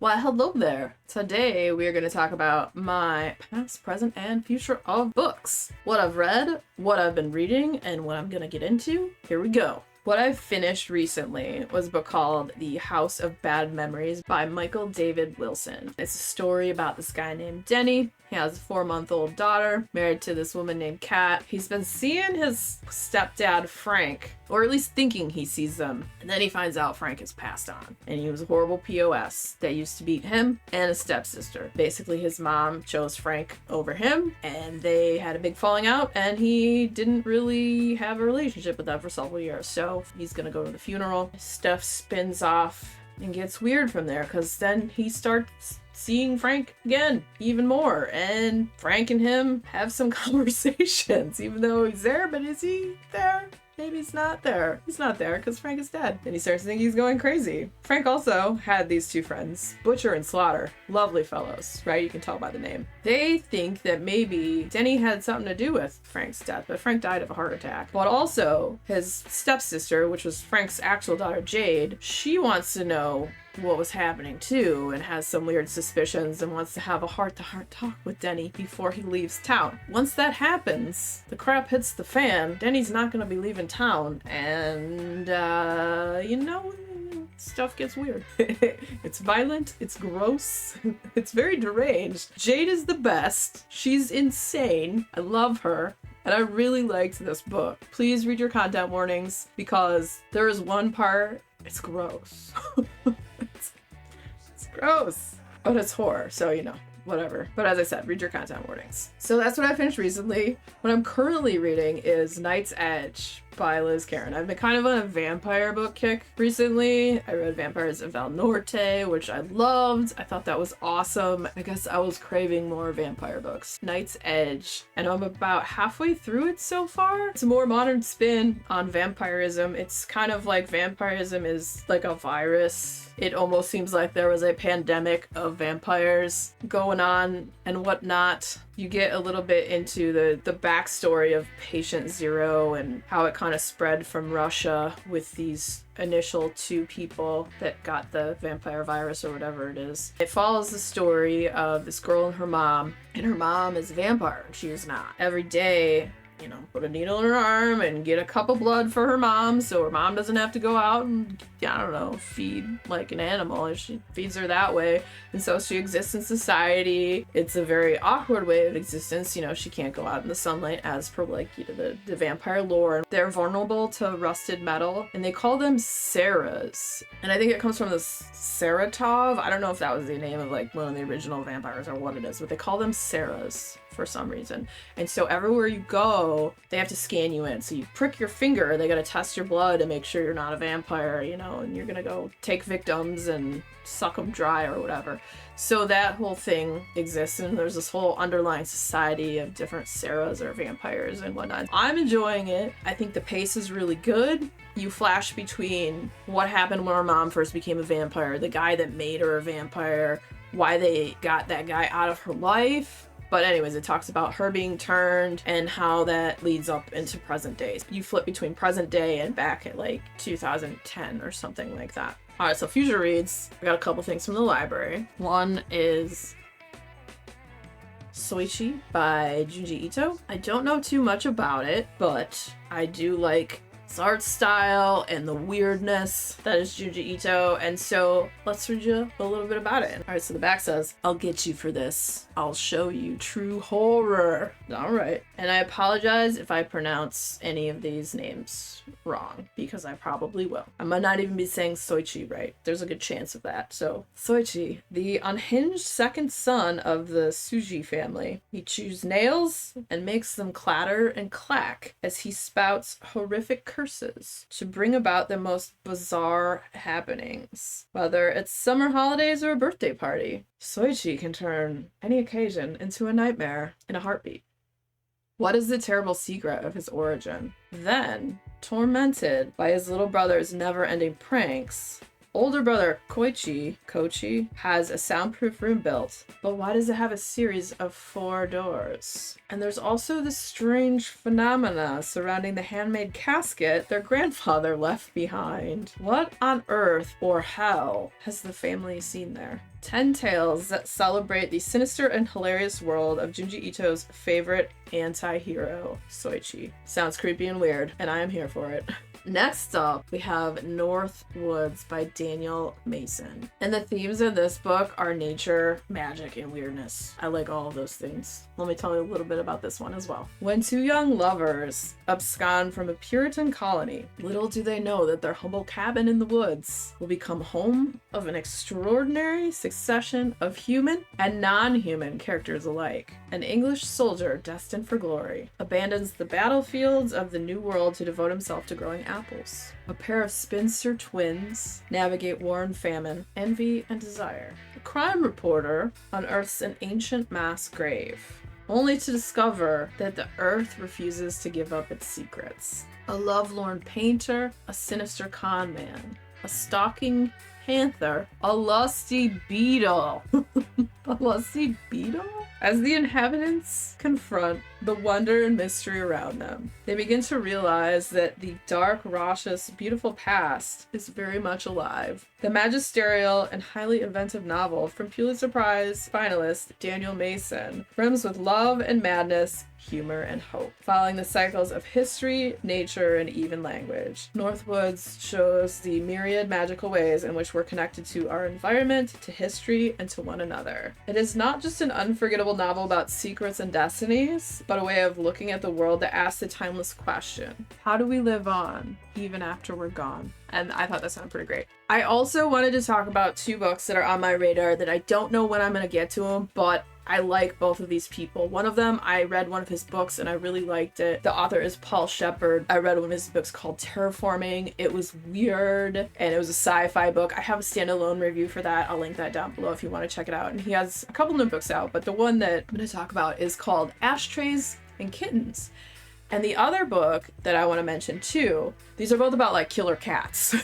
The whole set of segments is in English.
Why, hello there. Today we are going to talk about my past, present, and future of books. What I've read, what I've been reading, and what I'm going to get into. Here we go. What I finished recently was a book called The House of Bad Memories by Michael David Wilson. It's a story about this guy named Denny. He has a 4-month-old daughter, married to this woman named Kat. He's been seeing his stepdad, Frank, or at least thinking he sees them. And then he finds out Frank has passed on. And he was a horrible POS that used to beat him and his stepsister. Basically, his mom chose Frank over him, and they had a big falling out, and he didn't really have a relationship with them for several years. So he's gonna go to the funeral. Stuff spins off and gets weird from there, because then he starts seeing Frank again, even more, and Frank and him have some conversations, even though he's there, but is he there? Maybe he's not there. He's not there because Frank is dead. And he starts to think he's going crazy. Frank also had these two friends, Butcher and Slaughter. Lovely fellows, right? You can tell by the name. They think that maybe Denny had something to do with Frank's death, but Frank died of a heart attack. But also, his stepsister, which was Frank's actual daughter, Jade, she wants to know what was happening too, and has some weird suspicions and wants to have a heart-to-heart talk with Denny before he leaves town. Once that happens, the crap hits the fan. Denny's not going to be leaving town, and stuff gets weird. It's violent, it's gross, it's very deranged. Jade is the best. She's insane. I love her. And I really liked this book. Please read your content warnings, because there is one part, it's gross. It's gross. But it's horror, so whatever. But as I said, read your content warnings. So that's what I finished recently. What I'm currently reading is Night's Edge by Liz Caron. I've been kind of on a vampire book kick recently. I read Vampires of Val Norte, which I loved. I thought that was awesome. I guess I was craving more vampire books. Night's Edge. And I'm about halfway through it so far. It's a more modern spin on vampirism. It's kind of like vampirism is like a virus. It almost seems like there was a pandemic of vampires going on and whatnot. You get a little bit into the backstory of Patient Zero and how it kind of spread from Russia with these initial 2 people that got the vampire virus or whatever it is. It follows the story of this girl and her mom is a vampire and she is not. Every day, put a needle in her arm and get a cup of blood for her mom so her mom doesn't have to go out and, feed like an animal. She feeds her that way. And so she exists in society. It's a very awkward way of existence. She can't go out in the sunlight as per the vampire lore. They're vulnerable to rusted metal and they call them Sarahs. And I think it comes from this Saratov. I don't know if that was the name of one of the original vampires or what it is, but they call them Sarahs for some reason. And so everywhere you go, they have to scan you in. So you prick your finger, they gotta test your blood to make sure you're not a vampire, and you're gonna go take victims and suck them dry or whatever. So that whole thing exists, and there's this whole underlying society of different Sarahs or vampires and whatnot. I'm enjoying it. I think the pace is really good. You flash between what happened when her mom first became a vampire, the guy that made her a vampire, why they got that guy out of her life. But anyways, it talks about her being turned and how that leads up into present days. You flip between present day and back at 2010 or something like that. All right, so future reads. I got a couple things from the library. One is Sushi by Junji Ito. I don't know too much about it, but I do like its art style and the weirdness that is Junji Ito, and so let's read you a little bit about it. All right, so the back says, "I'll get you for this. I'll show you true horror." All right. And I apologize if I pronounce any of these names wrong, because I probably will. I might not even be saying Soichi right. There's a good chance of that. So, Soichi, the unhinged second son of the Sushi family. He chews nails and makes them clatter and clack as he spouts horrific curses to bring about the most bizarre happenings. Whether it's summer holidays or a birthday party, Soichi can turn any occasion into a nightmare in a heartbeat. What is the terrible secret of his origin? Then, tormented by his little brother's never-ending pranks, Older brother Koichi has a soundproof room built, but why does it have a series of 4 doors? And there's also this strange phenomena surrounding the handmade casket their grandfather left behind. What on earth or hell has the family seen there? 10 tales that celebrate the sinister and hilarious world of Junji Ito's favorite anti-hero, Soichi. Sounds creepy and weird, and I am here for it. Next up, we have North Woods by Daniel Mason. And the themes in this book are nature, magic, and weirdness. I like all of those things. Let me tell you a little bit about this one as well. When 2 young lovers abscond from a Puritan colony, little do they know that their humble cabin in the woods will become home of an extraordinary succession of human and non-human characters alike. An English soldier destined for glory abandons the battlefields of the New World to devote himself to growing apples. A pair of spinster twins navigate war and famine, envy and desire. A crime reporter unearths an ancient mass grave, only to discover that the earth refuses to give up its secrets. A lovelorn painter, a sinister con man, a stalking panther, a lusty beetle. A lusty beetle? As the inhabitants confront the wonder and mystery around them, they begin to realize that the dark, raucous, beautiful past is very much alive. The magisterial and highly inventive novel from Pulitzer Prize finalist Daniel Mason brims with love and madness, humor and hope, following the cycles of history, nature, and even language. Northwoods shows the myriad magical ways in which we're connected to our environment, to history, and to one another. It is not just an unforgettable novel about secrets and destinies, but a way of looking at the world that asks the timeless question, how do we live on, even after we're gone? And I thought that sounded pretty great. I also wanted to talk about 2 books that are on my radar that I don't know when I'm going to get to them, but I like both of these people. One of them, I read one of his books and I really liked it. The author is Paul Shepard. I read one of his books called Terraforming. It was weird and it was a sci-fi book. I have a standalone review for that. I'll link that down below if you want to check it out. And he has a couple new books out, but the one that I'm going to talk about is called Ashtrays and Kittens. And the other book that I want to mention too, these are both about like killer cats.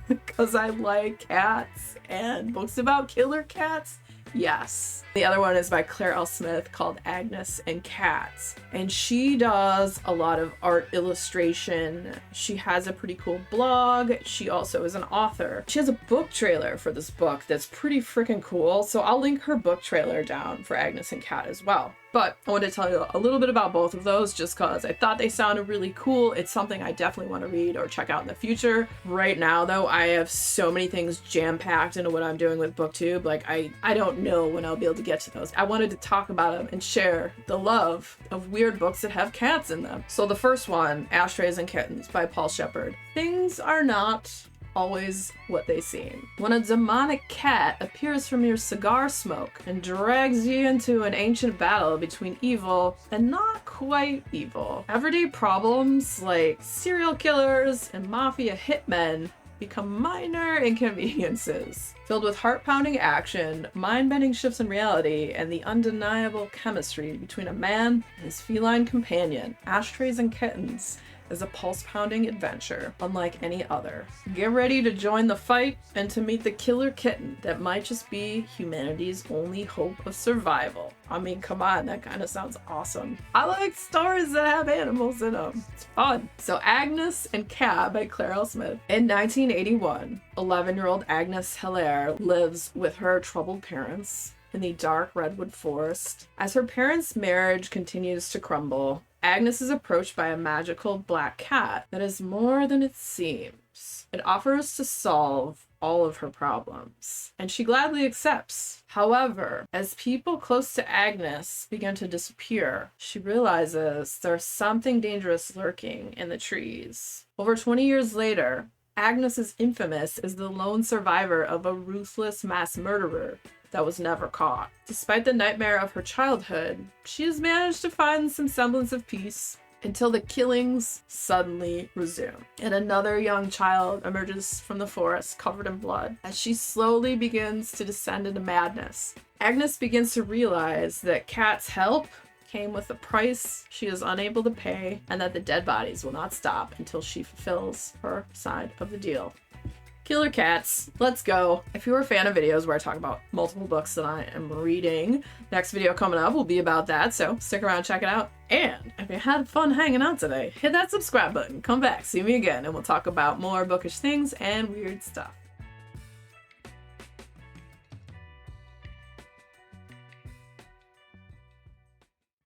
Because I like cats and books about killer cats. Yes. The other one is by Claire L. Smith called Agnes and Cab. And she does a lot of art illustration. She has a pretty cool blog. She also is an author. She has a book trailer for this book that's pretty freaking cool. So I'll link her book trailer down for Agnes and Cab as well. But I wanted to tell you a little bit about both of those just because I thought they sounded really cool. It's something I definitely want to read or check out in the future. Right now, though, I have so many things jam-packed into what I'm doing with booktube. Like, I don't know when I'll be able to get to those. I wanted to talk about them and share the love of weird books that have cats in them. So the first one, Ashtrays and Kittens by Paul Shepard. Things are not always what they seem. When a demonic cat appears from your cigar smoke and drags you into an ancient battle between evil and not quite evil, everyday problems like serial killers and mafia hitmen become minor inconveniences. Filled with heart-pounding action, mind-bending shifts in reality, and the undeniable chemistry between a man and his feline companion, Ashtrays and Kittens is a pulse-pounding adventure unlike any other. Get ready to join the fight and to meet the killer kitten that might just be humanity's only hope of survival. I mean, come on, that kind of sounds awesome. I like stories that have animals in them. It's fun. So Agnes and Cab by Claire L. Smith. In 1981, 11-year-old Agnes Hilaire lives with her troubled parents in the dark redwood forest. As her parents' marriage continues to crumble, Agnes is approached by a magical black cat that is more than it seems. It offers to solve all of her problems, and she gladly accepts. However, as people close to Agnes begin to disappear, she realizes there's something dangerous lurking in the trees. Over 20 years later, Agnes is infamous as the lone survivor of a ruthless mass murderer that was never caught. Despite the nightmare of her childhood, she has managed to find some semblance of peace until the killings suddenly resume. And another young child emerges from the forest covered in blood as she slowly begins to descend into madness. Agnes begins to realize that Cat's help came with a price she is unable to pay, and that the dead bodies will not stop until she fulfills her side of the deal. Killer Cats. Let's go. If you're a fan of videos where I talk about multiple books that I am reading, next video coming up will be about that, so stick around, check it out. And if you had fun hanging out today, hit that subscribe button, come back, see me again, and we'll talk about more bookish things and weird stuff.